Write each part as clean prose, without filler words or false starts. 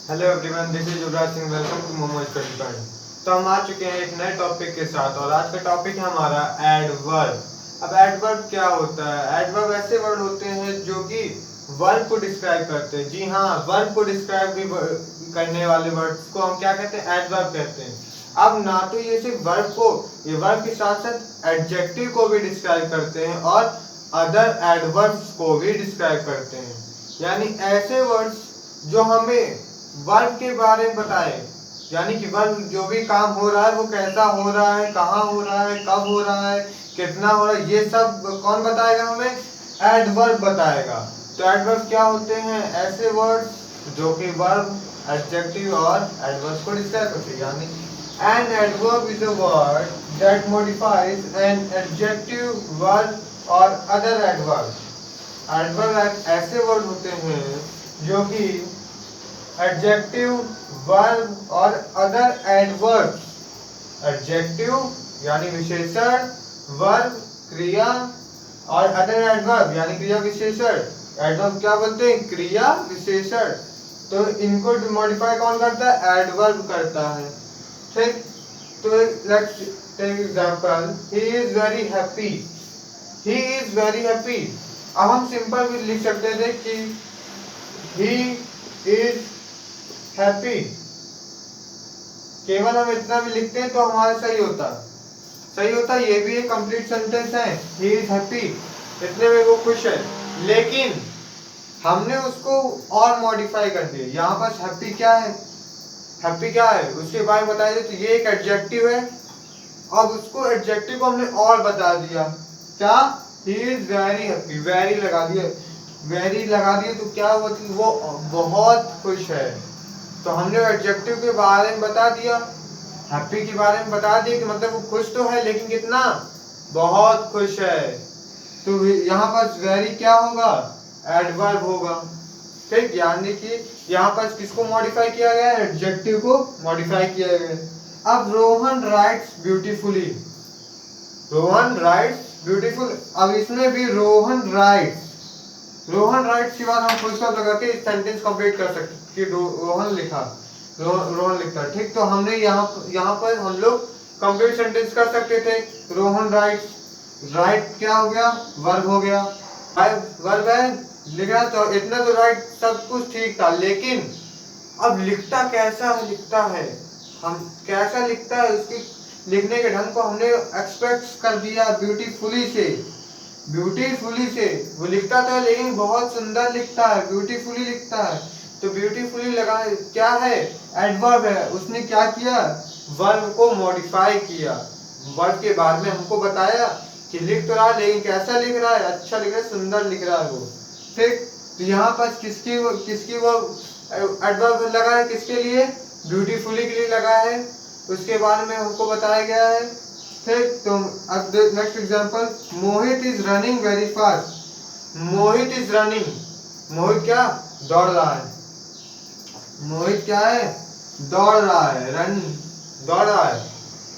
Hello everyone, this is Yuvraj Singh. Welcome to Momo study point. तो हम आ चुके हैं एक नए टॉपिक के साथ और आज का टॉपिक है हमारा एडवर्ब। अब एडवर्ब क्या होता है? एडवर्ब ऐसे वर्ड होते हैं जो कि वर्ब को डिस्क्राइब करते हैं। जी हाँ, वर्ब को डिस्क्राइब भी करने वाले वर्ड्स को हम क्या कहते हैं? एडवर्ब कहते हैं। अब ना तो ये सिर्फ वर्ब को, ये वर्ब के साथ साथ एडजेक्टिव को भी डिस्क्राइब करते हैं और अदर एडवर्ब्स को भी डिस्क्राइब करते हैं। यानी ऐसे वर्ड्स जो हमें वर्ब के बारे में बताए, यानी कि वर्ब जो भी काम हो रहा है वो कैसा हो रहा है, कहाँ हो रहा है, कब हो रहा है, कितना हो रहा है, ये सब कौन बताएगा? हमें एडवर्ब बताएगा। तो एडवर्ब क्या होते हैं? ऐसे वर्ड्स जो कि वर्ब, एडजेक्टिव और एडवर्ब को डिस्क्राइब करते हैं। यानी an adverb is a word that modifies an adjective, verb और अदर एडवर्ब। एडवर्ब ऐसे वर्ड होते हैं जो कि एडजेक्टिव, वर्ब और अदर एडवर्ब। एडजेक्टिव यानी विशेषण, वर्ब क्रिया और अदर एडवर्ब यानी क्रिया विशेषण। एडवर्ब क्या बोलते हैं? क्रिया विशेषण। तो इनको मॉडिफाई कौन करता है? एडवर्ब करता है। ठीक, तो let's take example, he is very happy. He is very happy. अब हम सिंपल भी लिख सकते थे कि ही इज हैप्पी। केवल हम इतना भी लिखते हैं तो हमारा सही होता। ये भी एक कंप्लीट सेंटेंस है, ही इज हैप्पी, इतने में वो खुश है। लेकिन हमने उसको और मॉडिफाई कर दिया। यहाँ पर हैप्पी क्या है? हैप्पी क्या है उसके बारे में बताया। तो ये एक एडजेक्टिव है। अब उसको एडजेक्टिव को हमने और बता दिया। क्या? ही इज वेरी हैप्पी। वेरी लगा दिया, वेरी लगा दिया तो क्या हुआ कि वो बहुत खुश है। तो हमने एडजेक्टिव के बारे में बता दिया, हैप्पी के बारे में बता दिया कि मतलब वो खुश तो है लेकिन कितना? बहुत खुश है। तो यहाँ पर वेरी क्या होगा? एडवर्ब होगा। ठीक, यानी कि यहाँ पर किसको मॉडिफाई किया गया? एडजेक्टिव को मॉडिफाई किया गया। अब Rohan rights beautifully. Rohan rights beautiful. अब इसमें भी रोहन राइट्स, रोहन राइट्स के बाद हम फुल स्टॉप लगा के सेंटेंस कंप्लीट कर सकते कि रोहन लिखा, रोहन लिखता। ठीक, तो हमने यहाँ पर हम लोग कंप्लीट सेंटेंस कर सकते थे। रोहन राइट्स, राइट क्या हो गया? वर्ब हो गया। वर्ब है, लिखा तो इतना तो राइट सब कुछ ठीक था। लेकिन अब लिखता कैसा है? लिखता है हम कैसा लिखता है, उसकी लिखने के ढंग को हमने एक्सपेक्ट कर दिया ब्यूटीफुली से। ब्यूटीफुली से वो लिखता था लेकिन बहुत सुंदर लिखता है, ब्यूटीफुली लिखता है। तो ब्यूटीफुली लगा क्या है? एडवर्ब है। उसने क्या किया? वर्ब को मॉडिफाई किया। वर्ब के बारे में हमको बताया कि लिख तो रहा है लेकिन कैसा लिख रहा है? अच्छा लिख रहा है, सुंदर लिख रहा है वो। ठीक, तो यहाँ पर किसकी वो एडवर्ब लगा है? किसके लिए? ब्यूटीफुली के लिए लगा है। उसके बारे में हमको बताया गया है। ठीक, तो अब next example, Mohit is running very fast. Mohit is running, Mohit क्या? दौड़ रहा है। मोहित क्या है? दौड़ रहा है, रन, दौड़ रहा है।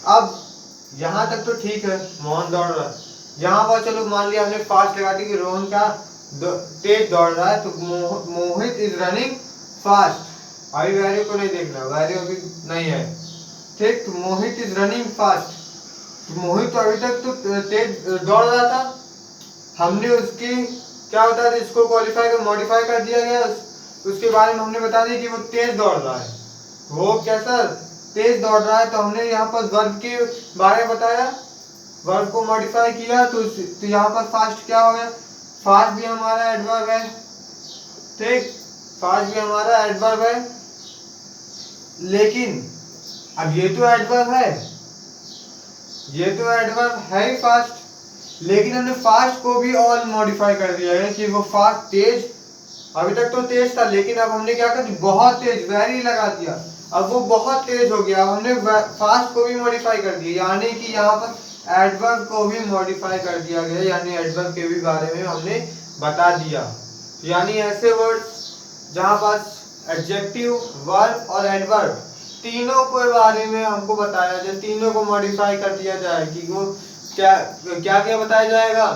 अब यहाँ तक तो ठीक है, मोहन दौड़ रहा है। यहाँ पर चलो मान लिया हमने फास्ट लगा दी कि रोहन का तेज दौड़ रहा है। तो मोहित इज रनिंग फास्ट। अभी वैल्यू को नहीं देखना, वैल्यू अभी नहीं है। ठीक, तो मोहित इज रनिंग फास्ट। मोहित तो अभी तक तो तेज दौड़ रहा था। हमने उसकी क्या बताया था? इसको क्वालिफाई कर मॉडिफाई कर दिया गया। उसके बारे में हमने बता दिया कि वो तेज दौड़ रहा है। वो कैसा? तेज दौड़ रहा है। तो हमने यहाँ पर वर्ब के बारे में बताया, वर्ब को मॉडिफाई किया। तो यहाँ पर फास्ट क्या हो गया? फास्ट भी हमारा एडवर्ब है। ठीक, फास्ट भी हमारा एडवर्ब है। लेकिन अब ये तो एडवर्ब है, ये तो एडवर्ब है ही फास्ट। लेकिन हमने फास्ट को भी और मॉडिफाई कर दिया है कि वो फास्ट, तेज। अभी तक तो तेज था लेकिन अब हमने क्या कर दिया? बहुत तेज, वेरी लगा दिया। अब वो बहुत तेज हो गया। अब हमने फास्ट को भी मॉडिफाई कर दिया, यानी कि यहाँ पर एडवर्ब को भी मॉडिफाई कर दिया गया। यानी एडवर्ब के भी बारे में हमने बता दिया। यानी ऐसे वर्ड्स जहाँ पास एडजेक्टिव, वर्ब और एडवर्ब तीनों के बारे में हमको बताया जाए, तीनों को मॉडिफाई कर दिया जाए कि वो क्या क्या क्या बताया जाएगा,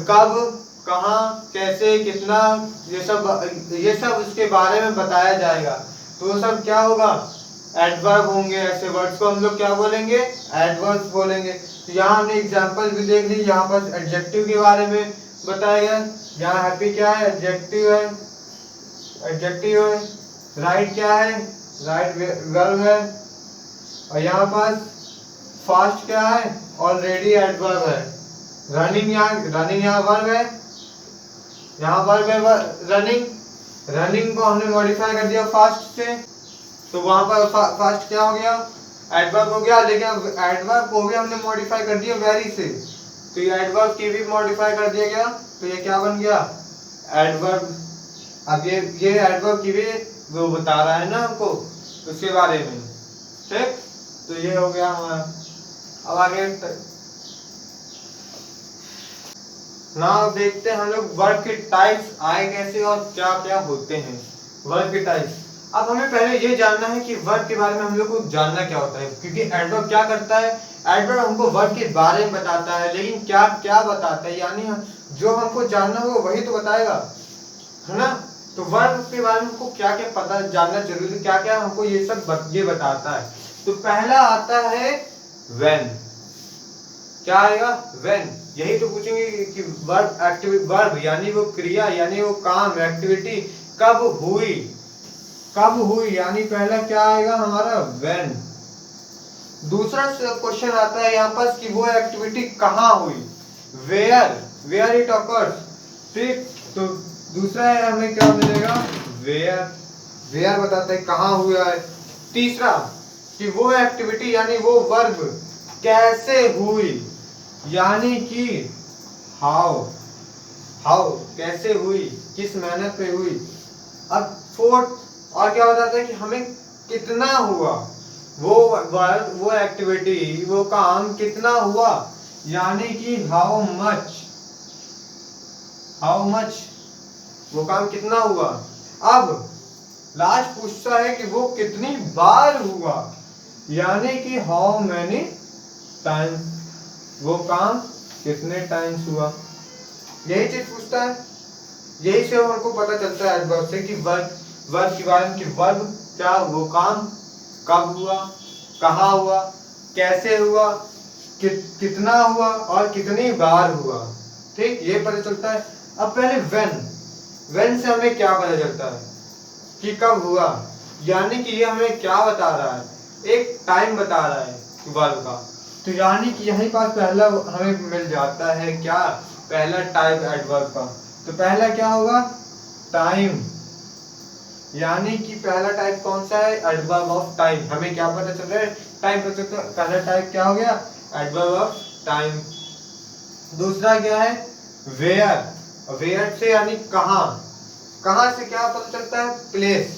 कब, कहाँ, कैसे, कितना, ये सब उसके बारे में बताया जाएगा। तो वो सब क्या होगा, एडवर्ब होंगे। ऐसे वर्ड्स को हम लोग क्या बोलेंगे, एडवर्ब्स बोलेंगे। तो यहाँ हमने एग्जांपल भी देख ली। यहाँ पर एडजेक्टिव के बारे में बताया गया। यहाँ हैप्पी क्या है, एडजेक्टिव है, एडजेक्टिव है। राइट क्या है, राइट वर्ब है। और यहाँ पर फास्ट क्या है, ऑलरेडी एडवर्ब है। रनिंग यहाँ वर्ब है, यहाँ वर्ब है रनिंग। रनिंग को हमने मॉडिफाई कर दिया फास्ट से, तो वहां पर फास्ट क्या हो गया, एडवर्ब हो गया। लेकिन एडवर्ब को भी हमने मॉडिफाई कर दिया वेरी से, तो ये एडवर्ब की भी मॉडिफाई कर दिया गया, तो ये क्या बन गया, एडवर्ब। अब ये एडवर्ब की भी वो बता रहा है ना हमको उसके बारे में, ठीक। तो ये हो गया हमारा। अब आगे ना देखते हैं हम लोग वर्ब के टाइप्स आए कैसे और क्या क्या होते हैं वर्ब के टाइप्स। अब हमें पहले ये जानना है कि वर्ब के बारे में हम लोग को जानना क्या होता है, क्योंकि एडवर्ब क्या करता है, एडवर्ब हमको वर्ब के बारे में बताता है, लेकिन क्या क्या बताता है, यानी जो हमको जानना होगा वही तो बताएगा, है ना। तो वर्ब के बारे में हमको क्या क्या पता जानना जरूरी है, क्या क्या हमको ये सब ये बताता है। तो पहला आता है व्हेन। क्या आएगा, व्हेन। यही तो पूछेंगे कि वर्ब एक्टिविटी, वर्ब यानी वो क्रिया, यानी वो काम, एक्टिविटी कब हुई, कब हुई, यानी पहला क्या आएगा हमारा, व्हेन। दूसरा क्वेश्चन आता है यहाँ पर कि वो एक्टिविटी कहाँ हुई, वेयर इट ऑकर्स, ठीक। तो दूसरा है हमें क्या मिलेगा, वेयर बताता है कहाँ हुआ है। तीसरा कि वो एक्टिविटी यानी वो वर्ब कैसे हुई, यानी कि हाउ कैसे हुई, किस मेहनत पे हुई। अब फोर्थ और क्या बताता है कि हमें कितना हुआ, वो वर्ब, वो एक्टिविटी, वो काम कितना हुआ, यानी कि हाउ मच वो काम कितना हुआ। अब लास्ट पूछता है कि वो कितनी बार हुआ, यानी कि हाउ मेनी टाइम्स, वो काम कितने टाइम्स हुआ। यही चीज पूछता है। यही से हमको पता चलता है एडवर्ब से कि वर्ब के बारे में, कि वर्ब क्या, वो काम कब हुआ, कहाँ हुआ, कैसे हुआ, कितना हुआ और कितनी बार हुआ, ठीक। ये पता चलता है। अब पहले व्हेन से हमें क्या पता चलता है कि कब हुआ, यानी कि ये हमें क्या बता रहा है, एक टाइम बता रहा है वर्ब का। तो यानी कि यहीं पास पहला हमें मिल जाता है क्या, पहला टाइप एडवर्ब का। तो पहला क्या होगा, टाइम, यानी कि पहला टाइप कौन सा है, एडवर्ब ऑफ टाइम। हमें क्या पता चल रहा है, टाइम पता चलता है। पहला टाइप क्या हो गया, एडवर्ब ऑफ टाइम। दूसरा क्या है, वेयर से यानी कहाँ से क्या पता चलता है, प्लेस,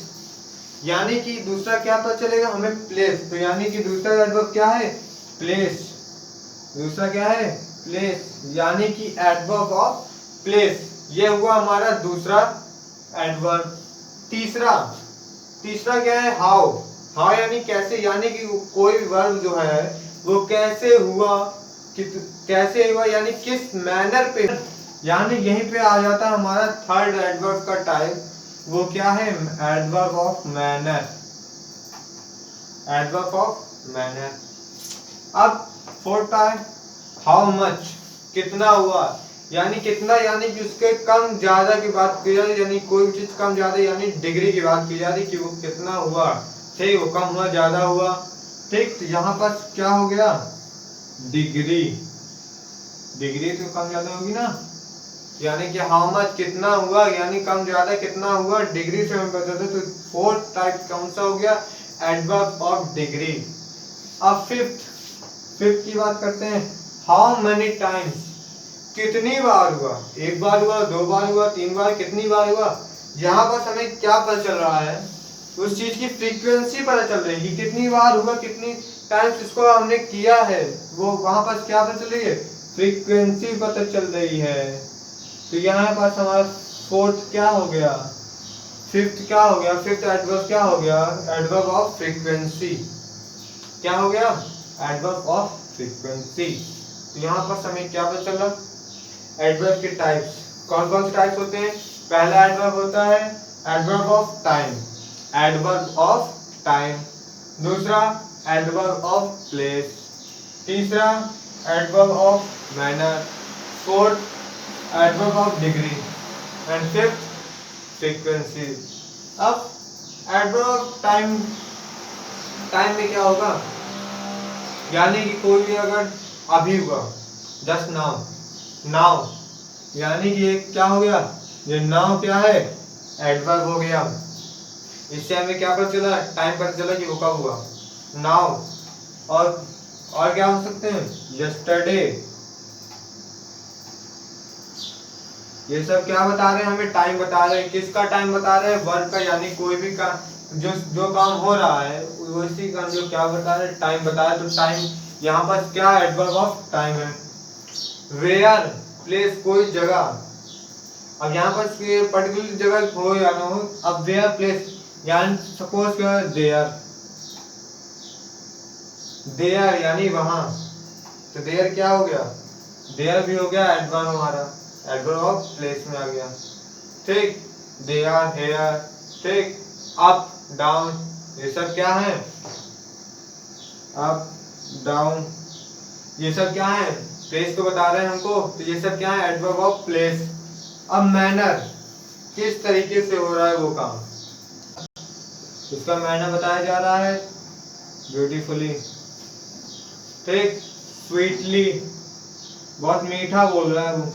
यानी कि दूसरा क्या पता चलेगा हमें, प्लेस। तो यानी कि दूसरा एडवर्ब क्या है, प्लेस। दूसरा क्या है, प्लेस, यानी कि एडवर्ब ऑफ प्लेस। ये हुआ हमारा दूसरा एडवर्ब। तीसरा क्या है, हाउ यानी कैसे, यानी कि कोई भी वर्ब जो है वो कैसे हुआ, कैसे हुआ, यानी किस मैनर पे, यानी यहीं पे आ जाता है हमारा थर्ड एडवर्ब का टाइप। वो क्या है, adverb of manner, adverb of manner. अब फोर्थ है हाउ मच, कितना हुआ, यानी कितना, यानी कि उसके कम ज्यादा की बात की जाती, यानी कोई भी चीज कम ज्यादा, यानी डिग्री की बात की जाती कि वो कितना हुआ, ठीक। वो कम हुआ, ज्यादा हुआ, ठीक। तो यहाँ पर क्या हो गया, डिग्री तो कम ज्यादा होगी ना, यानी कि हाउ मच कितना हुआ, यानी कम ज्यादा कितना हुआ, डिग्री से हम बताते। तो फोर्थ टाइप कौन सा हो गया, एडवर्ब ऑफ डिग्री। अब फिफ्थ की बात करते हैं, हाउ मेनी टाइम्स, कितनी बार हुआ, एक बार हुआ, दो बार हुआ, तीन बार, कितनी बार हुआ। यहाँ पर हमें क्या पता चल रहा है, उस चीज की फ्रीक्वेंसी पता चल रही है कि कितनी बार हुआ, कितनी टाइम्स इसको हमने किया है, वो वहां पर क्या पता चल रही है, फ्रीक्वेंसी पता चल रही है। तो यहाँ पास हमारा फोर्थ क्या हो गया, फिफ्थ क्या हो गया, फिफ्थ एडवर्ब क्या हो गया, एडवर्ब ऑफ फ्रीक्वेंसी। क्या हो गया, एडवर्ब ऑफ फ्रीक्वेंसी। तो यहाँ पर हमें क्या पता चला, एडवर्ब के टाइप्स कौन कौन से टाइप्स होते हैं। पहला एडवर्ब होता है adverb of time, adverb of time, दूसरा एडवर्ब ऑफ प्लेस, तीसरा adverb of manner, fourth adverb of degree and fifth frequency. अब एडवर्ब ऑफ टाइम, टाइम में क्या होगा, यानी कि कोई भी अगर अभी हुआ, जस्ट नाउ, नाउ यानी कि ये क्या हो गया, ये नाउ क्या है, एडवर्ब हो गया। इससे हमें क्या पता चला, टाइम पता चला कि वो कब हुआ, नाउ। और क्या हो सकते हैं, यस्टरडे। ये सब क्या बता रहे हैं, हमें टाइम बता रहे हैं। किसका टाइम बता रहे हैं, वर्क का, यानी कोई भी का जो काम हो रहा है उसी का जो क्या बता रहे हैं, टाइम बता रहे हैं। तो टाइम यहाँ पर क्या एडवर्ब ऑफ टाइम है। वेयर, प्लेस, कोई जगह। अब यहाँ पर पर्टिकुलर जगह हो या ना हो, अब वेयर प्लेस, यानी सपोज क्या है, देयर, देयर यानी वहां, तो देयर क्या हो गया, देयर भी हो गया एडवर्ब हमारा, एडवर्ब ऑफ प्लेस में आ गया। ठीक, दे आर हेयर, ठीक, अप डाउन, ये सब क्या है, अप डाउन, ये सब क्या है, प्लेस को बता रहे हैं हमको, तो ये सब क्या है, एडवर्ब ऑफ प्लेस। अब मैनर, किस तरीके से हो रहा है वो काम, उसका मैनर बताया जा रहा है, ब्यूटीफुली, ठीक, स्वीटली, बहुत मीठा बोल रहा है वो,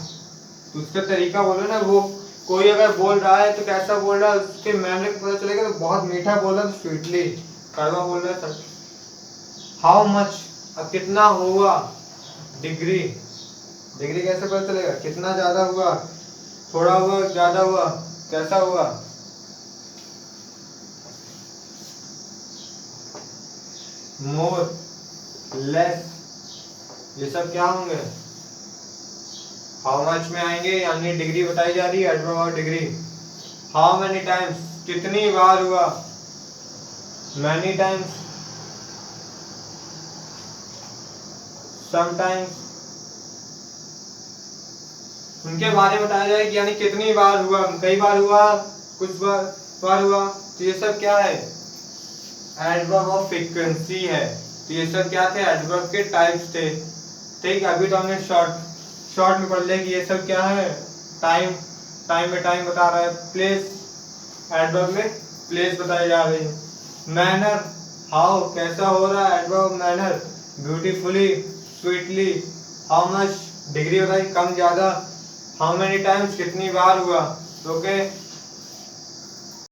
तो उसका तरीका बोलो ना, वो कोई अगर बोल रहा है तो कैसा बोल रहा है, उसके मैनर को पता चलेगा। तो बहुत मीठा बोल रहा है तो स्वीटली, कड़वा बोल रहा है सर। हाउ मच, अब कितना हुआ, डिग्री, डिग्री कैसे पता चलेगा, कितना ज्यादा हुआ, थोड़ा हुआ, ज्यादा हुआ, कैसा हुआ। मोर, लेस, ये सब क्या होंगे, हाउ मच में आएंगे, यानी डिग्री बताई जा रही है, adverb of degree. How many times, कितनी बार हुआ, मैनी टाइम्स, समटाइम्स, उनके बारे में बताया जाए कि यानी कितनी बार हुआ, कई बार हुआ, कुछ बार हुआ, तो ये सब क्या है, एडवर्ब ऑफ फ्रीक्वेंसी है। तो ये सब क्या थे, एडवर्ब के टाइप्स थे। ठीक, अभी तो हमने शॉर्ट में पढ़ लिया कि ये सब क्या है, टाइम, टाइम में टाइम बता रहा है, प्लेस, एडवर्ब में प्लेस बताई जा रही है, मैनर, हाउ कैसा हो रहा है, adverb manner, beautifully, sweetly, how much degree बताई, कम ज्यादा, हाउ मेनी टाइम्स कितनी बार हुआ, ओके।